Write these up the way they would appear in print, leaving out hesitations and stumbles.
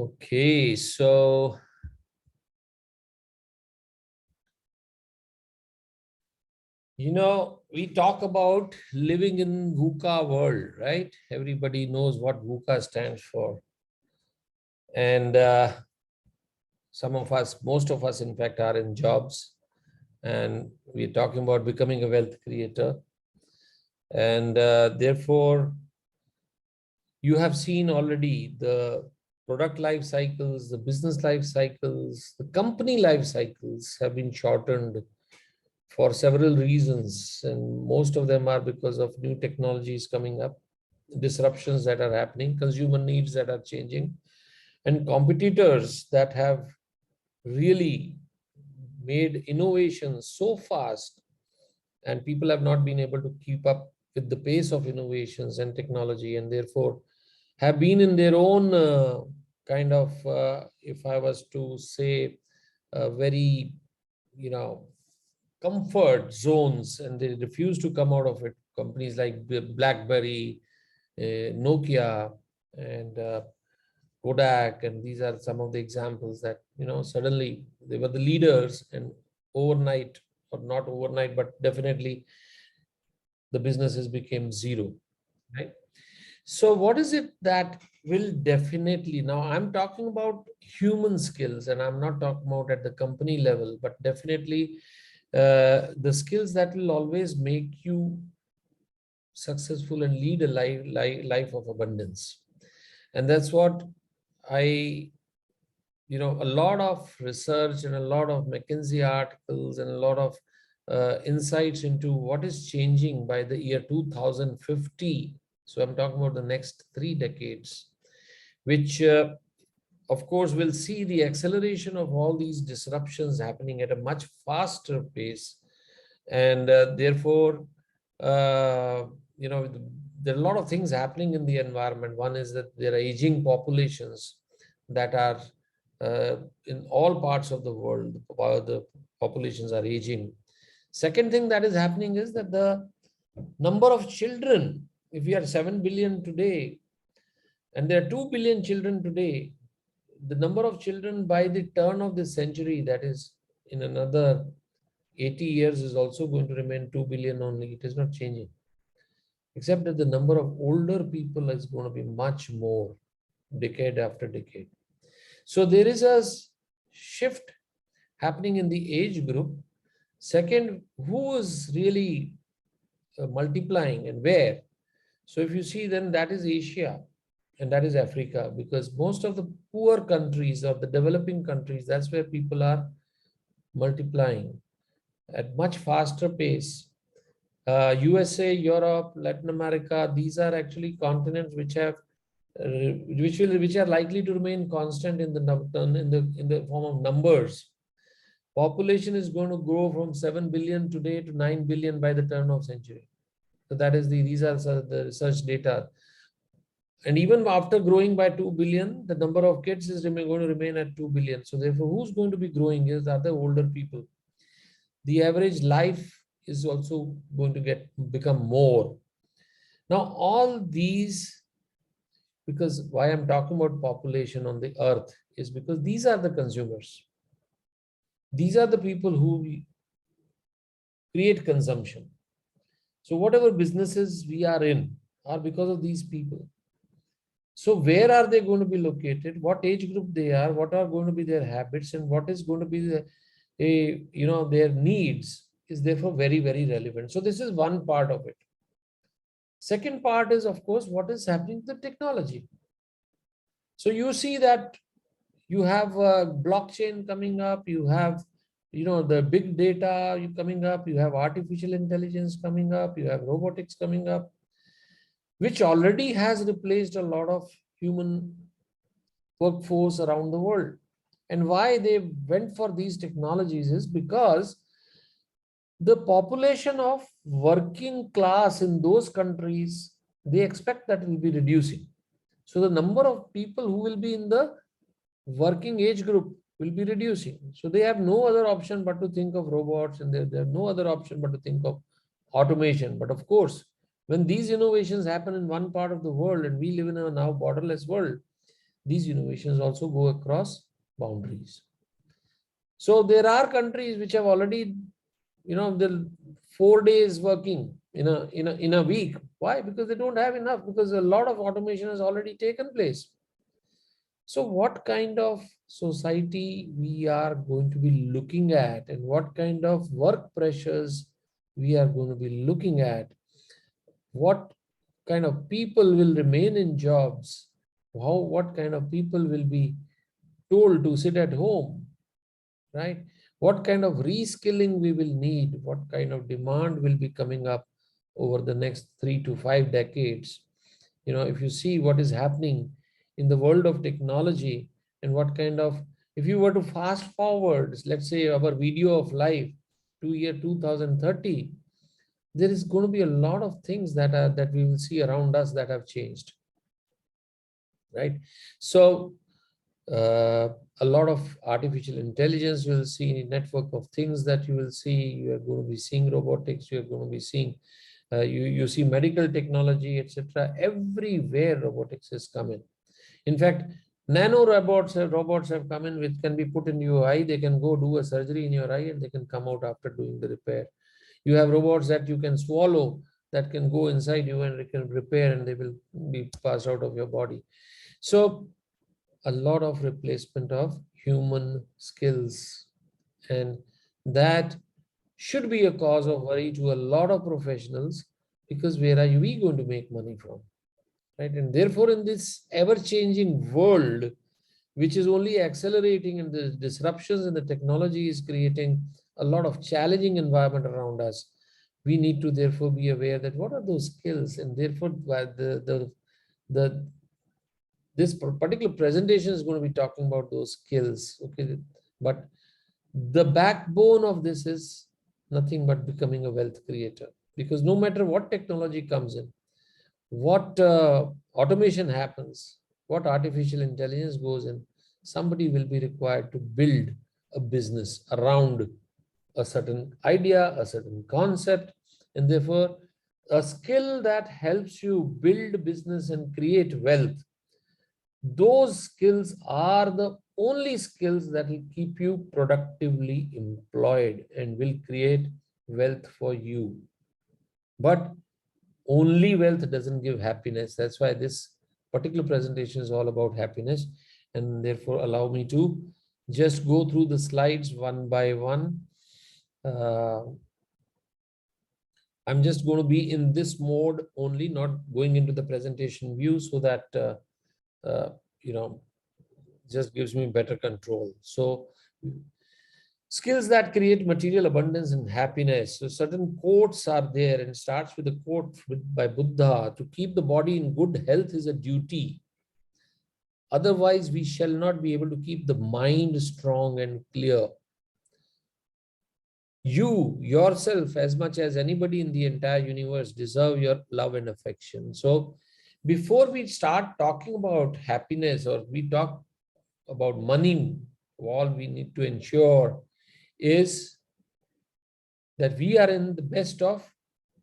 Okay, so we talk about living in VUCA world, right? Everybody knows what VUCA stands for. And some of us, most of us, in fact, are in jobs. And we're talking about becoming a wealth creator. And therefore, you have seen already the product life cycles, the business life cycles, the company life cycles have been shortened for several reasons, and most of them are because of new technologies coming up, disruptions that are happening, consumer needs that are changing, and competitors that have really made innovations so fast, and people have not been able to keep up with the pace of innovations and technology, and therefore have been in their own kind of, if I was to say, very, comfort zones, and they refuse to come out of it. Companies like BlackBerry, Nokia, and Kodak, and these are some of the examples that, suddenly they were the leaders, and overnight, or not overnight, but definitely the businesses became zero, right? So what is it that will definitely, now I'm talking about human skills, and I'm not talking about at the company level, but definitely the skills that will always make you successful and lead a life of abundance. And that's what I, a lot of research and a lot of McKinsey articles and a lot of insights into what is changing by the year 2050. So I'm talking about the next 3 decades, which of course will see the acceleration of all these disruptions happening at a much faster pace. And therefore, uh, there are a lot of things happening in the environment. One is that there are aging populations that are in all parts of the world. The populations are aging. Second thing that is happening is that the number of children, if we are 7 billion today, and there are 2 billion children today, the number of children by the turn of this century, that is in another 80 years, is also going to remain 2 billion only. It is not changing. Except that the number of older people is going to be much more, decade after decade. So there is a shift happening in the age group. Second, who is really multiplying and where? So if you see, then that is Asia and that is Africa, because most of the poor countries or the developing countries, that's where people are multiplying at much faster pace. USA, Europe, Latin America, these are actually continents which have which are likely to remain constant in the form of numbers. Population is going to grow from 7 billion today to 9 billion by the turn of century. So that is these are the research data. And even after growing by 2 billion, the number of kids is going to remain at 2 billion. So therefore, who's going to be growing is the other older people. The average life is also going to become more. Now, all these, because why I'm talking about population on the earth is because these are the consumers. These are the people who create consumption. So whatever businesses we are in are because of these people. So where are they going to be located? What age group they are? What are going to be their habits? And what is going to be their needs is therefore very, very relevant. So this is one part of it. Second part is, of course, what is happening to the technology. So you see that you have blockchain coming up, you have the big data coming up, you have artificial intelligence coming up, you have robotics coming up, which already has replaced a lot of human workforce around the world. And why they went for these technologies is because the population of working class in those countries, they expect that will be reducing. So the number of people who will be in the working age group will be reducing. So they have no other option but to think of robots, and they have no other option but to think of automation. But of course, when these innovations happen in one part of the world, and we live in a now borderless world, these innovations also go across boundaries. So there are countries which have already, the 4 days working in a week. Why? Because they don't have enough, because a lot of automation has already taken place. So what kind of society we are going to be looking at, and what kind of work pressures we are going to be looking at, what kind of people will remain in jobs, what kind of people will be told to sit at home, right? What kind of reskilling we will need, what kind of demand will be coming up over the next 3 to 5 decades. If you see what is happening in the world of technology, and what kind of, if you were to fast forward, let's say our video of life to year 2030, there is going to be a lot of things that we will see around us that have changed, right? So uh, a lot of artificial intelligence will see, network of things that you will see. You are going to be seeing robotics, you are going to be seeing, you see medical technology, etc. Everywhere robotics is coming. In fact, nano robots have come in, which can be put in your eye. They can go do a surgery in your eye and they can come out after doing the repair. You have robots that you can swallow, that can go inside you and it can repair, and they will be passed out of your body. So a lot of replacement of human skills, and that should be a cause of worry to a lot of professionals, because where are we going to make money from, right? And therefore, in this ever changing world, which is only accelerating, and the disruptions in the technology is creating a lot of challenging environment around us, we need to therefore be aware that what are those skills, and therefore the this particular presentation is going to be talking about those skills. Okay, but the backbone of this is nothing but becoming a wealth creator, because no matter what technology comes in, what automation happens, what artificial intelligence goes in, somebody will be required to build a business around a certain idea, a certain concept, and therefore a skill that helps you build business and create wealth. Those skills are the only skills that will keep you productively employed and will create wealth for you. But only wealth doesn't give happiness. That's why this particular presentation is all about happiness. And therefore, allow me to just go through the slides one by one. I'm just going to be in this mode only, not going into the presentation view, so that you know, just gives me better control. So skills that create material abundance and happiness. So certain quotes are there, and starts with a quote by Buddha: to keep the body in good health is a duty. Otherwise, we shall not be able to keep the mind strong and clear. You yourself, as much as anybody in the entire universe, deserve your love and affection. So before we start talking about happiness, or we talk about money, all we need to ensure is that we are in the best of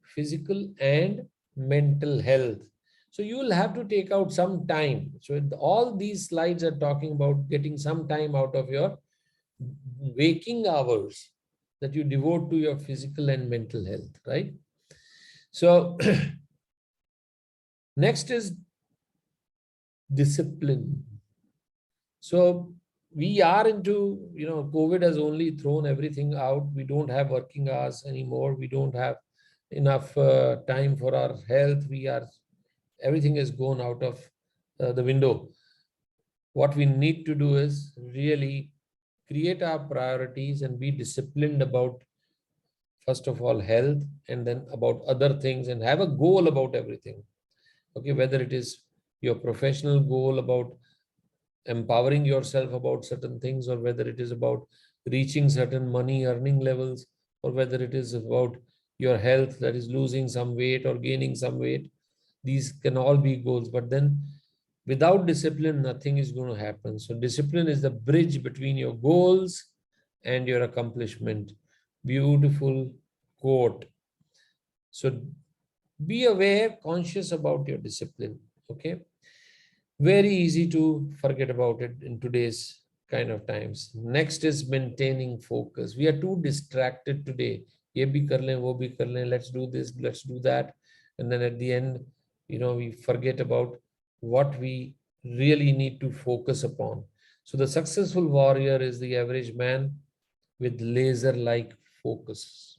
physical and mental health. So you will have to take out some time. So all these slides are talking about getting some time out of your waking hours that you devote to your physical and mental health, right? So next is discipline. So we are into, COVID has only thrown everything out. We don't have working hours anymore. We don't have enough time for our health. Everything has gone out of the window. What we need to do is really create our priorities and be disciplined about, first of all, health, and then about other things, and have a goal about everything. Okay, whether it is your professional goal about empowering yourself about certain things, or whether it is about reaching certain money earning levels, or whether it is about your health, that is losing some weight or gaining some weight. These can all be goals, but then without discipline, nothing is going to happen. So discipline is the bridge between your goals and your accomplishment. Beautiful quote. So be aware, conscious about your discipline. Okay. Very easy to forget about it in today's kind of times. Next is maintaining focus. We are too distracted today. Ye bhi kar lein, wo bhi kar lein, let's do this, let's do that. And then at the end, we forget about what we really need to focus upon. So the successful warrior is the average man with laser-like focus.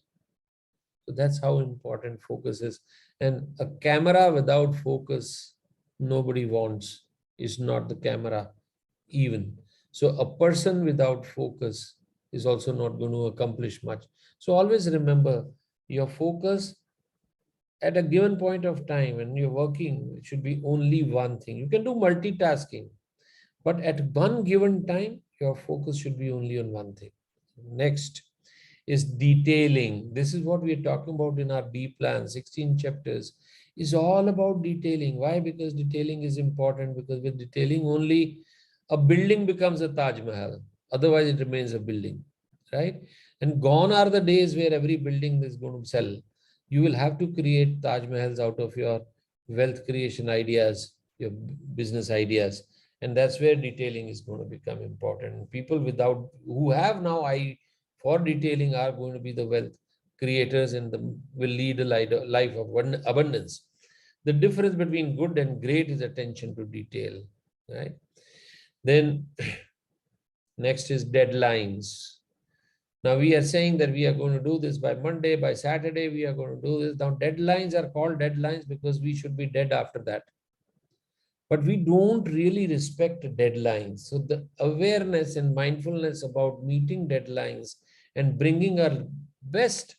So that's how important focus is. And a camera without focus, nobody wants, is not the camera even. So a person without focus is also not going to accomplish much. So always remember your focus at a given point of time when you're working, it should be only one thing. You can do multitasking, but at one given time, your focus should be only on one thing. Next is detailing. This is what we are talking about in our B plan, 16 chapters, is all about detailing. Why? Because detailing is important, because with detailing only a building becomes a Taj Mahal. Otherwise, it remains a building, right? And gone are the days where every building is going to sell. You will have to create Taj Mahals out of your wealth creation ideas, your business ideas. And that's where detailing is going to become important. People without who have now eye for detailing are going to be the wealth creators and will lead a life of abundance. The difference between good and great is attention to detail, right? Then next is deadlines. Now we are saying that we are going to do this by Monday, by Saturday, we are going to do this. Now deadlines are called deadlines because we should be dead after that. But we don't really respect deadlines. So the awareness and mindfulness about meeting deadlines and bringing our best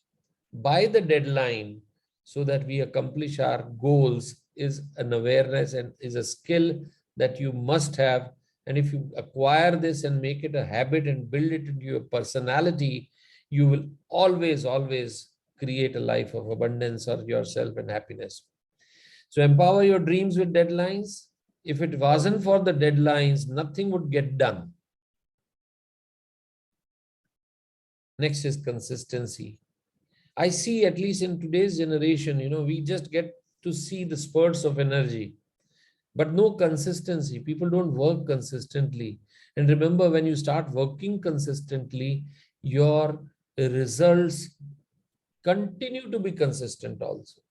by the deadline so that we accomplish our goals is an awareness and is a skill that you must have. And if you acquire this and make it a habit and build it into your personality, you will always, always create a life of abundance for yourself and happiness. So empower your dreams with deadlines. If it wasn't for the deadlines, nothing would get done. Next is consistency. I see, at least in today's generation, we just get to see the spurts of energy, but no consistency. People don't work consistently. And remember, when you start working consistently, your results continue to be consistent also,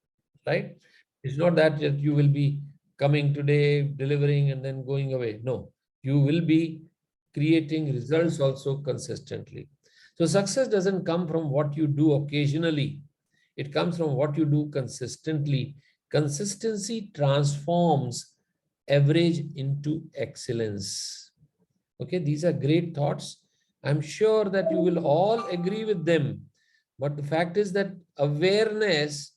right? It's not that you will be coming today, delivering, and then going away. No, you will be creating results also consistently. So success doesn't come from what you do occasionally. It comes from what you do consistently. Consistency transforms average into excellence. Okay, these are great thoughts. I'm sure that you will all agree with them. But the fact is that awareness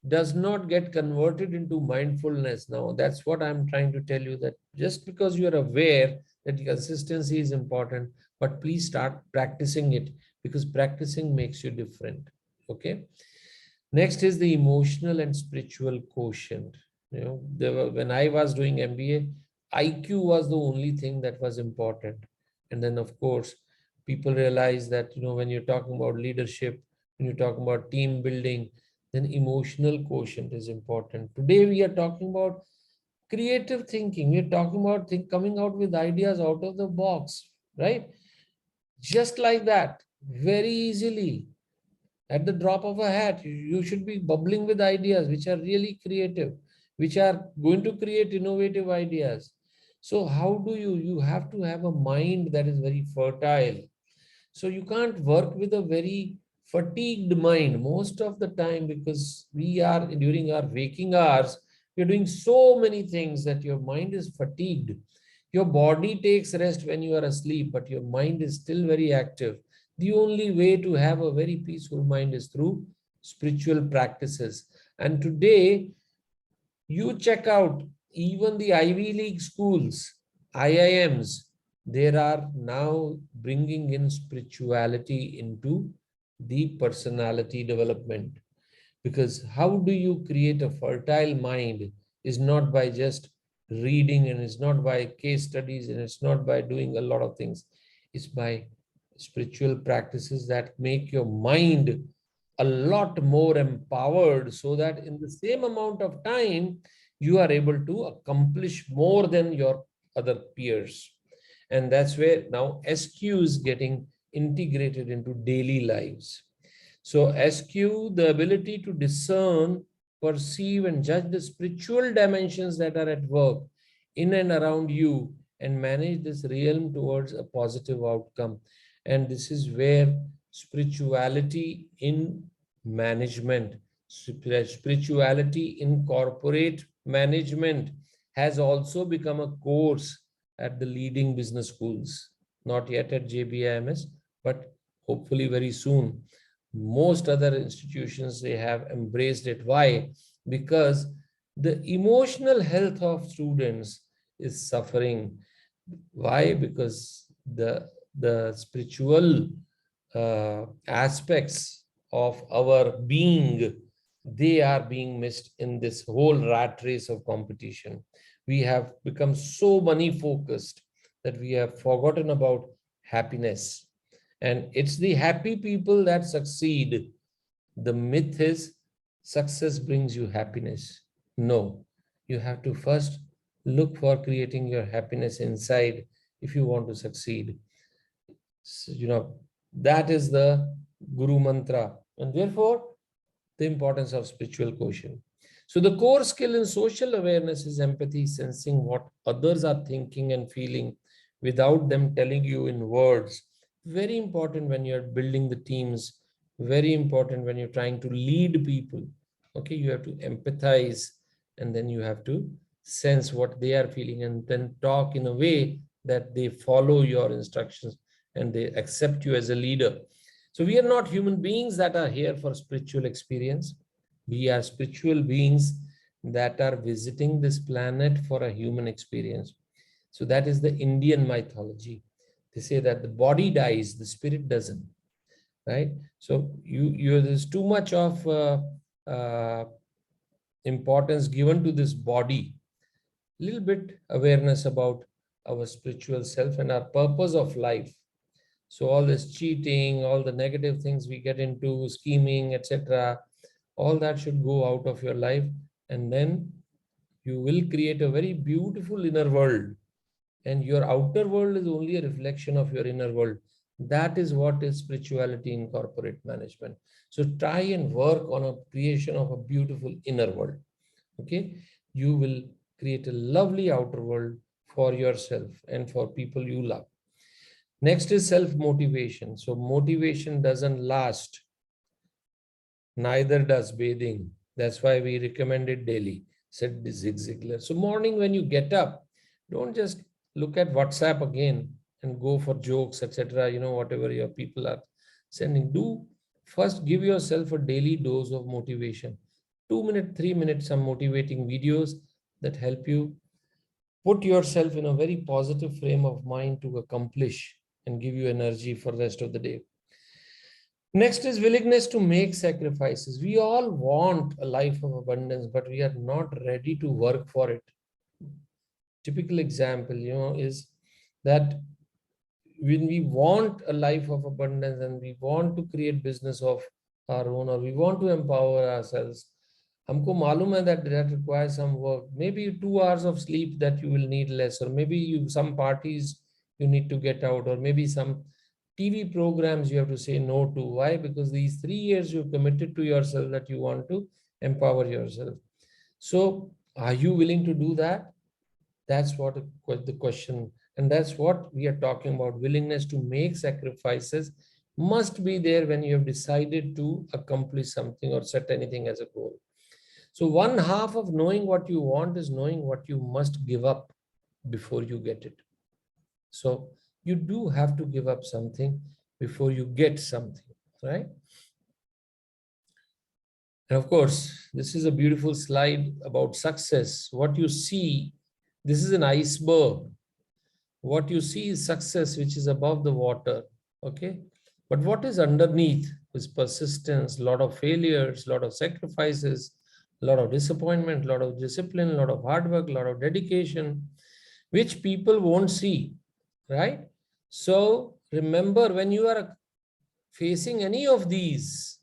does not get converted into mindfulness now. That's what I'm trying to tell you, that just because you are aware that consistency is important, but please start practicing it, because practicing makes you different. Okay. Next is the emotional and spiritual quotient. When I was doing MBA, IQ was the only thing that was important. And then, of course, people realize that, when you're talking about leadership, when you're talking about team building, then emotional quotient is important. Today, we are talking about creative thinking. We're talking about coming out with ideas out of the box, right? Just like that, very easily at the drop of a hat. You should be bubbling with ideas which are really creative, which are going to create innovative ideas. So how do you have to have a mind that is very fertile. So you can't work with a very fatigued mind most of the time, because we are during our waking hours, you're doing so many things that your mind is fatigued. Your body takes rest when you are asleep, but your mind is still very active. The only way to have a very peaceful mind is through spiritual practices. And today, you check out even the Ivy League schools, IIMs, there are now bringing in spirituality into the personality development. Because how do you create a fertile mind is not by just reading, and it's not by case studies, and it's not by doing a lot of things. It's by spiritual practices that make your mind a lot more empowered, so that in the same amount of time you are able to accomplish more than your other peers. And that's where now SQ is getting integrated into daily lives. So SQ, the ability to discern, perceive, and judge the spiritual dimensions that are at work in and around you and manage this realm towards a positive outcome. And this is where spirituality in management, spirituality in corporate management has also become a course at the leading business schools. Not yet at JBIMS, but hopefully very soon. Most other institutions, they have embraced it. Why? Because the emotional health of students is suffering. Why? Because the spiritual aspects of our being, they are being missed in this whole rat race of competition. We have become so money focused that we have forgotten about happiness. And it's the happy people that succeed. The myth is success brings you happiness. No, you have to first look for creating your happiness inside if you want to succeed. So, that is the Guru Mantra. And therefore, the importance of spiritual quotient. So the core skill in social awareness is empathy, sensing what others are thinking and feeling without them telling you in words. Very important when you're building the teams, very important when you're trying to lead people. Okay, you have to empathize and then you have to sense what they are feeling and then talk in a way that they follow your instructions and they accept you as a leader. So we are not human beings that are here for spiritual experience. We are spiritual beings that are visiting this planet for a human experience. So that is the Indian mythology. They say that the body dies, the spirit doesn't, right? So there's too much of importance given to this body. Little bit awareness about our spiritual self and our purpose of life. So all this cheating, all the negative things we get into, scheming, etc., all that should go out of your life. And then you will create a very beautiful inner world. And your outer world is only a reflection of your inner world. That is what is spirituality in corporate management. So try and work on a creation of a beautiful inner world. Okay, you will create a lovely outer world for yourself and for people you love. Next is self-motivation. So motivation doesn't last. Neither does bathing. That's why we recommend it daily, said Zig Ziglar. So morning when you get up, don't just look at WhatsApp again and go for jokes, etc. Whatever your people are sending. Do first give yourself a daily dose of motivation. 2 minutes, 3 minutes, some motivating videos that help you put yourself in a very positive frame of mind to accomplish and give you energy for the rest of the day. Next is willingness to make sacrifices. We all want a life of abundance, but we are not ready to work for it. Typical example, is that when we want a life of abundance and we want to create business of our own, or we want to empower ourselves, हमको मालूम है that requires some work. Maybe 2 hours of sleep that you will need less, or maybe some parties you need to get out, or maybe some TV programs you have to say no to. Why? Because these 3 years you've committed to yourself that you want to empower yourself. So are you willing to do that? That's what the question. And that's what we are talking about. Willingness to make sacrifices must be there when you have decided to accomplish something or set anything as a goal. So one half of knowing what you want is knowing what you must give up before you get it. So you do have to give up something before you get something, right? And of course, this is a beautiful slide about success. What you see, this is an iceberg. What you see is success, which is above the water, okay? But what is underneath is persistence, a lot of failures, a lot of sacrifices, a lot of disappointment, a lot of discipline, a lot of hard work, a lot of dedication, which people won't see, right? So remember, when you are facing any of these,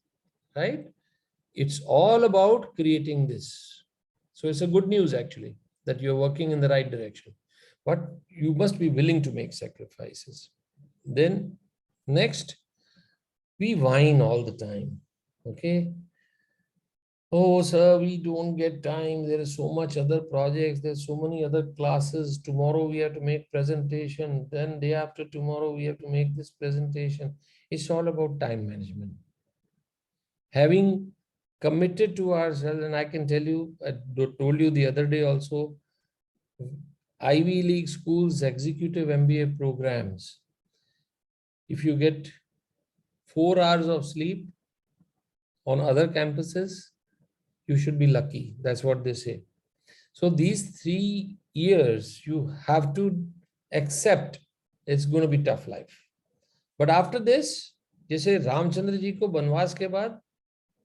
right, it's all about creating this. So it's a good news actually that you're working in the right direction. But you must be willing to make sacrifices. Then next, we whine all the time. Okay. Oh, sir, we don't get time. There is so much other projects. There's so many other classes. Tomorrow we have to make presentation. Then day after tomorrow we have to make this presentation. It's all about time management. Having committed to ourselves, and I can tell you, I told you the other day also, Ivy League schools, executive MBA programs, if you get 4 hours of sleep on other campuses, you should be lucky. That's what they say. So these 3 years, you have to accept it's going to be tough life. But after this, जैसे रामचंद्र जी को वनवास के बाद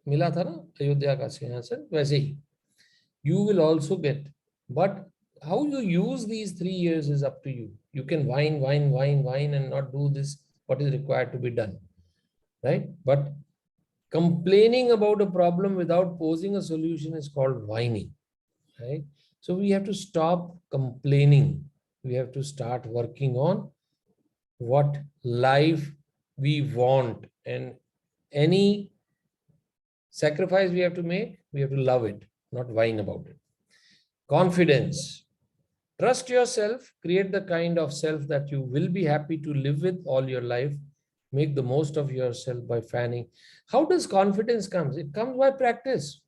मिला था ना अयोध्या का सिंहासन, वैसे ही you will also get. But how you use these 3 years is up to you. You can whine, whine, whine, whine, and not do this, what is required to be done, right? But complaining about a problem without posing a solution is called whining, right? So we have to stop complaining. We have to start working on what life we want, and any sacrifice we have to make, we have to love it, not whine about it. Confidence. Trust yourself, create the kind of self that you will be happy to live with all your life. Make the most of yourself by fanning. How does confidence come? It comes by practice.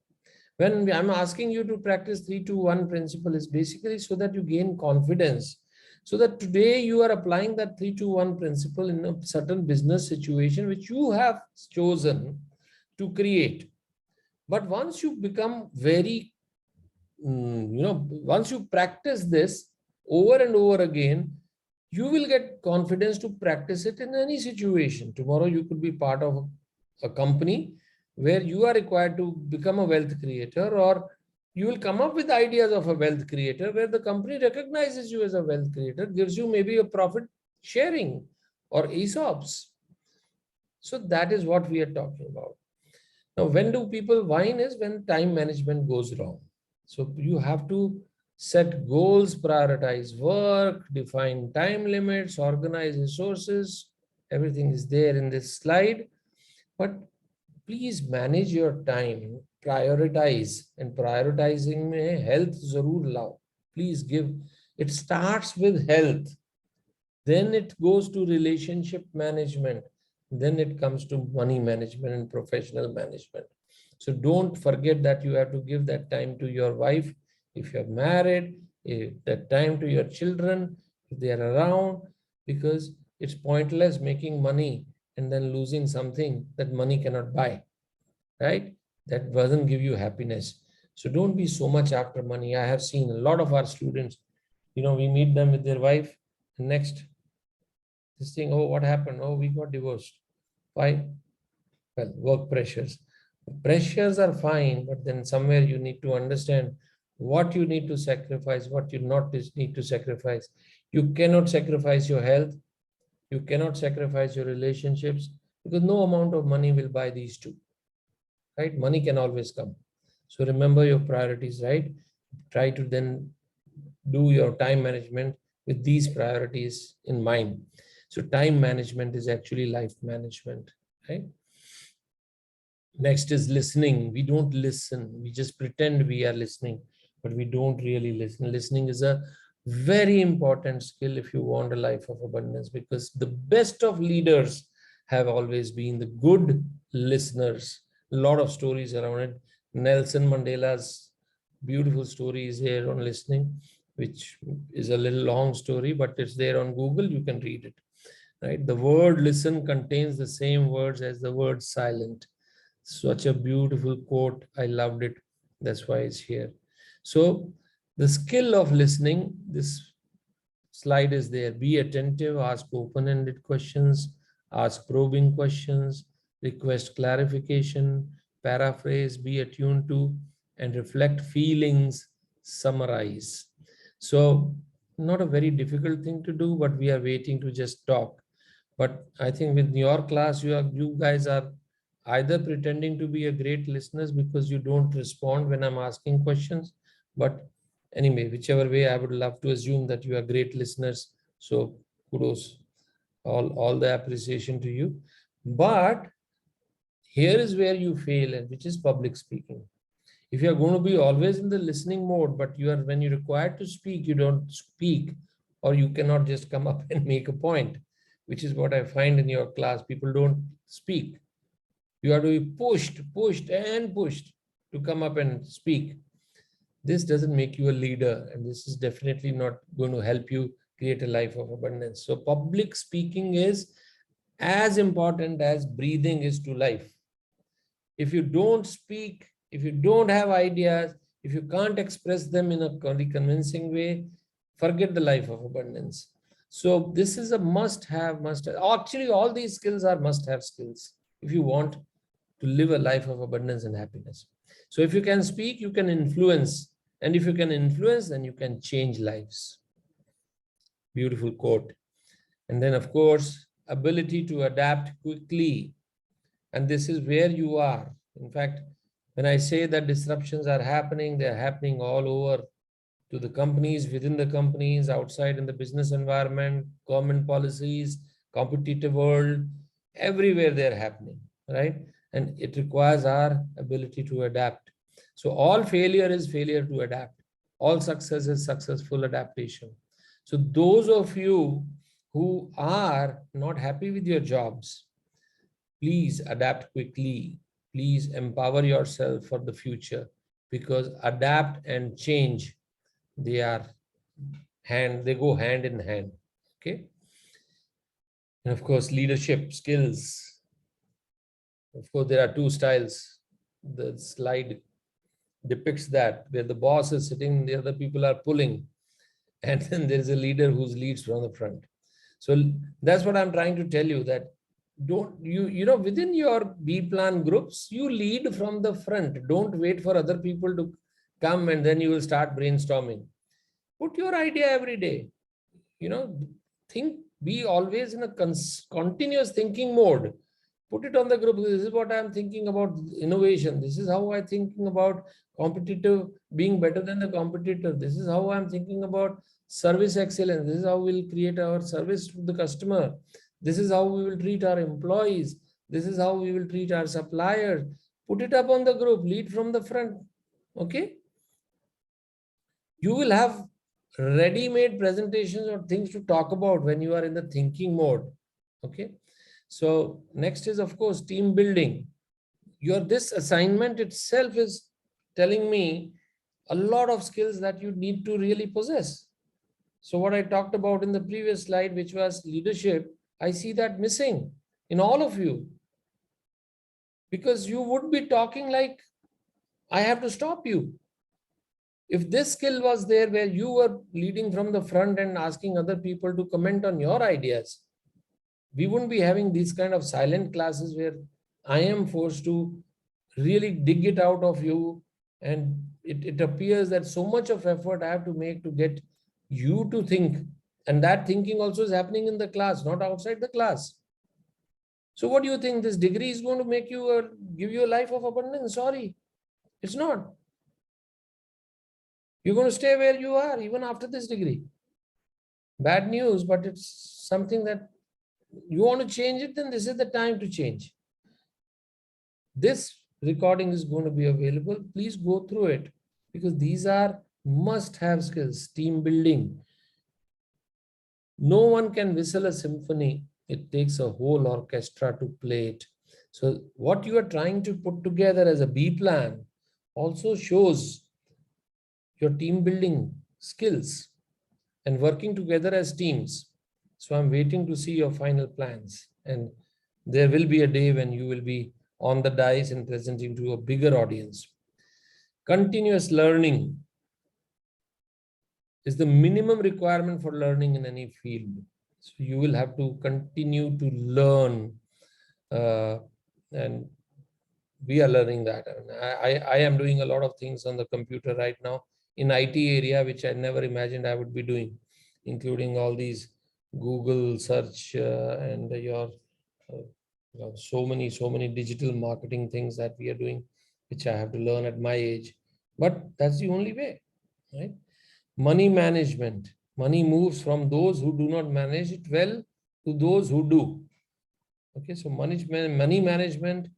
When I'm asking you to practice 3-2-1 principle, is basically so that you gain confidence. So that today you are applying that 3-2-1 principle in a certain business situation which you have chosen to create. But once you become very once you practice this over and over again, you will get confidence to practice it in any situation. Tomorrow you could be part of a company where you are required to become a wealth creator, or you will come up with ideas of a wealth creator where the company recognizes you as a wealth creator, gives you maybe a profit sharing or ESOPs. So that is what we are talking about. Now, when do people whine is when time management goes wrong. So you have to set goals, prioritize work, define time limits, organize resources. Everything is there in this slide. But please manage your time, prioritize, and prioritizing में health जरूर लाओ. Please give. It starts with health. Then it goes to relationship management. Then it comes to money management and professional management. So don't forget that you have to give that time to your wife if you're married, that time to your children if they are around, because it's pointless making money and then losing something that money cannot buy, right? That doesn't give you happiness. So don't be so much after money. I have seen a lot of our students, we meet them with their wife, and next, this thing, oh, what happened? Oh, we got divorced. Why? Well, work pressures. Pressures are fine, but then somewhere you need to understand what you need to sacrifice, what you not need to sacrifice. You cannot sacrifice your health. You cannot sacrifice your relationships, because no amount of money will buy these two, right? Money can always come. So remember your priorities, right? Try to then do your time management with these priorities in mind. So time management is actually life management, right? Next is listening. We don't listen. We just pretend we are listening, but we don't really listen. Listening is a very important skill if you want a life of abundance, because the best of leaders have always been the good listeners. A lot of stories around it. Nelson Mandela's beautiful story is here on listening, which is a little long story, but it's there on Google. You can read it, right? The word listen contains the same words as the word silent. Such a beautiful quote. I loved it. That's why it's here. So the skill of listening, this slide is there. Be attentive, ask open-ended questions, ask probing questions, request clarification, paraphrase, be attuned to, and reflect feelings, summarize. So not a very difficult thing to do, but we are waiting to just talk. But I think with your class, you guys are either pretending to be a great listeners because you don't respond when I'm asking questions, But anyway, whichever way, I would love to assume that you are great listeners. So kudos, all the appreciation to you. But here is where you fail, and which is public speaking. If you are going to be always in the listening mode, but you are, when you're required to speak, you don't speak, or you cannot just come up and make a point, which is what I find in your class. People don't speak. You have to be pushed and pushed to come up and speak. This doesn't make you a leader, and this is definitely not going to help you create a life of abundance. So public speaking is as important as breathing is to life. If you don't speak, if you don't have ideas, if you can't express them in a convincing way, forget the life of abundance. So this is a must have. Actually, all these skills are must-have skills if you want to live a life of abundance and happiness. So if you can speak, you can influence. And if you can influence, then you can change lives. Beautiful quote. And then, of course, ability to adapt quickly. And this is where you are. In fact, when I say that disruptions are happening, they're happening all over, to the companies, within the companies, outside in the business environment, government policies, competitive world, everywhere they're happening, right? And it requires our ability to adapt. So all failure is failure to adapt. All success is successful adaptation. So those of you who are not happy with your jobs, please adapt quickly. Please empower yourself for the future, because adapt and change, they go hand in hand. Okay. And of course, leadership skills. Of course, there are two styles. The slide depicts that, where the boss is sitting, the other people are pulling, and then there is a leader who leads from the front. So that's what I'm trying to tell you, that don't within your B plan groups, you lead from the front. Don't wait for other people to come and then you will start brainstorming. Put your idea every day. Think, be always in a continuous thinking mode. Put it on the group. This is what I'm thinking about innovation. This is how I'm thinking about competitive, being better than the competitor. This is how I'm thinking about service excellence. This is how we'll create our service to the customer. This is how we will treat our employees. This is how we will treat our suppliers. Put it up on the group. Lead from the front. Okay. You will have ready-made presentations or things to talk about when you are in the thinking mode. Okay. So next is, of course, team building. This assignment itself is telling me a lot of skills that you need to really possess. So what I talked about in the previous slide, which was leadership, I see that missing in all of you, because you would be talking like, I have to stop you. If this skill was there, where you were leading from the front and asking other people to comment on your ideas, we wouldn't be having these kind of silent classes where I am forced to really dig it out of you. And it appears that so much of effort I have to make to get you to think. And that thinking also is happening in the class, not outside the class. So what do you think? This degree is going to make you or give you a life of abundance? Sorry, it's not. You're going to stay where you are even after this degree. Bad news, but it's something that you want to change it, then this is the time to change. This recording is going to be available. Please go through it, because these are must-have skills. Team building. No one can whistle a symphony. It takes a whole orchestra to play it. So what you are trying to put together as a B plan also shows your team building skills and working together as teams. So I'm waiting to see your final plans. And there will be a day when you will be on the dais and presenting to a bigger audience. Continuous learning is the minimum requirement for learning in any field. So you will have to continue to learn, and we are learning that. I am doing a lot of things on the computer right now in IT area, which I never imagined I would be doing, including all these Google search and so many digital marketing things that we are doing, which I have to learn at my age. But that's the only way. right? Money management. Money moves from those who do not manage it well to those who do. Okay, so money management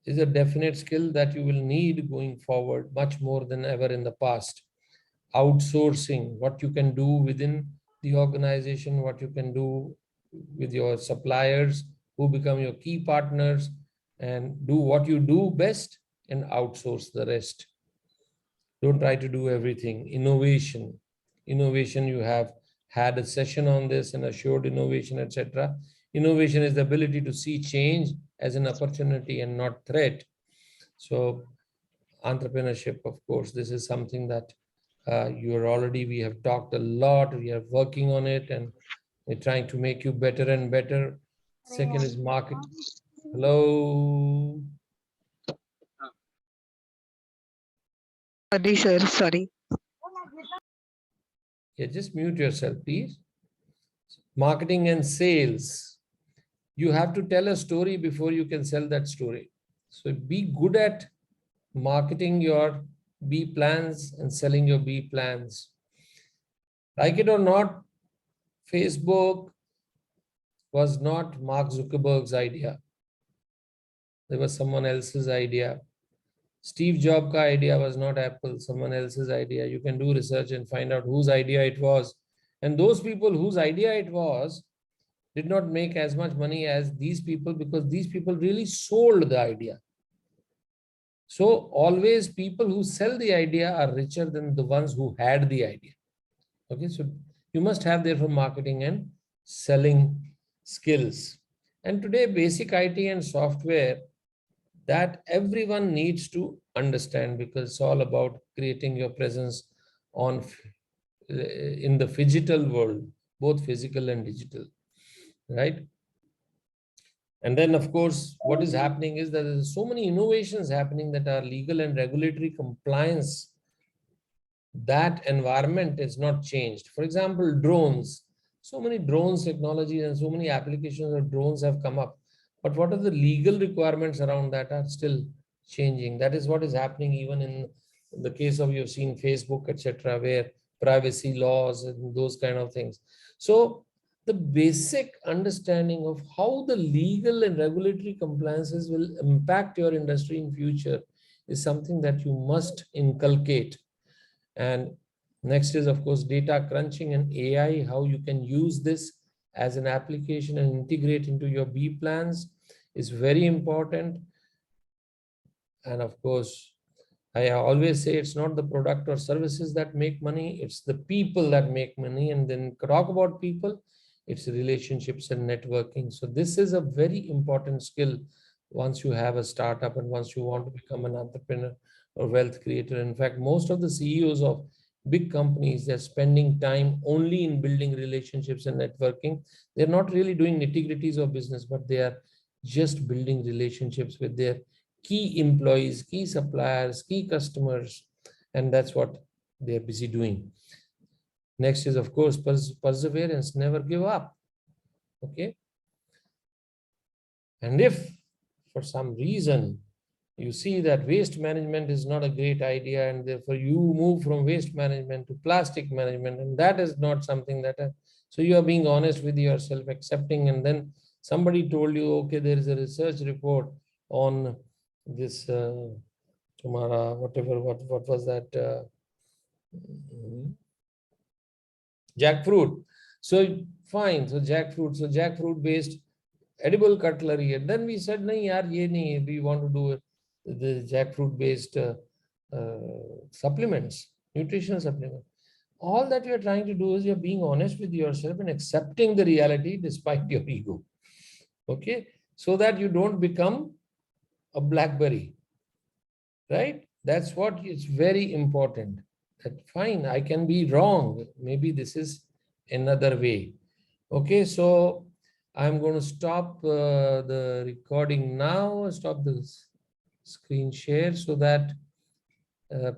is a definite skill that you will need going forward much more than ever in the past. Outsourcing, what you can do within the organization, what you can do with your suppliers who become your key partners, and do what you do best and outsource the rest. Don't try to do everything. Innovation, you have had a session on this and assured innovation, etc. Innovation is the ability to see change as an opportunity and not threat. So entrepreneurship, of course, this is something that we have talked a lot, we are working on it, and we're trying to make you better and better. Second is market. Hello. Sorry, sir. Sorry. Yeah, just mute yourself, please. Marketing and sales. You have to tell a story before you can sell that story. So be good at marketing your B plans and selling your B plans. Like it or not, Facebook was not Mark Zuckerberg's idea. There was someone else's idea. Steve Jobs' idea was not Apple, someone else's idea. You can do research and find out whose idea it was. And those people whose idea it was did not make as much money as these people, because these people really sold the idea. So always people who sell the idea are richer than the ones who had the idea. Okay, so you must have therefore marketing and selling skills. And today, basic IT and software that everyone needs to understand, because it's all about creating your presence on in the phygital world, both physical and digital, right? And then, of course, what is happening is that there's so many innovations happening that are legal and regulatory compliance. That environment is not changed. For example, drones. So many drones technologies and so many applications of drones have come up. But what are the legal requirements around that are still changing. That is what is happening even in the case of, you've seen Facebook, etc., where privacy laws and those kind of things. So the basic understanding of how the legal and regulatory compliances will impact your industry in future is something that you must inculcate. And next is, of course, data crunching and AI, how you can use this as an application and integrate into your B plans is very important. And of course, I always say it's not the product or services that make money, it's the people that make money. And then talk about people, it's relationships and networking. So this is a very important skill once you have a startup and once you want to become an entrepreneur or wealth creator. In fact, most of the CEOs of big companies, they're spending time only in building relationships and networking. They're not really doing nitty-gritties of business, but they are just building relationships with their key employees, key suppliers, key customers, and that's what they're busy doing. Next is, of course, perseverance, never give up. Okay. And if for some reason you see that waste management is not a great idea, and therefore you move from waste management to plastic management, and that is not something that, so you are being honest with yourself, accepting, and then somebody told you, okay, there is a research report on this tomorrow, whatever, what was that? Jackfruit. So fine, so jackfruit based edible cutlery. And then we said, nahi yaar, ye nahi, we want to do the jackfruit based supplements, nutritional supplements. All that you're trying to do is you're being honest with yourself and accepting the reality despite your ego. Okay, so that you don't become a blackberry, right? That's what is very important. That fine, I can be wrong. Maybe this is another way. Okay, so I'm going to stop the recording now, stop the screen share, so that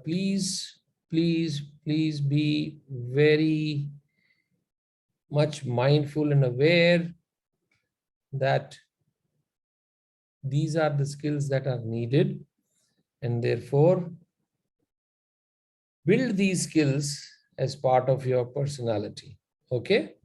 please be very much mindful and aware that these are the skills that are needed, and therefore Build these skills as part of your personality. Okay.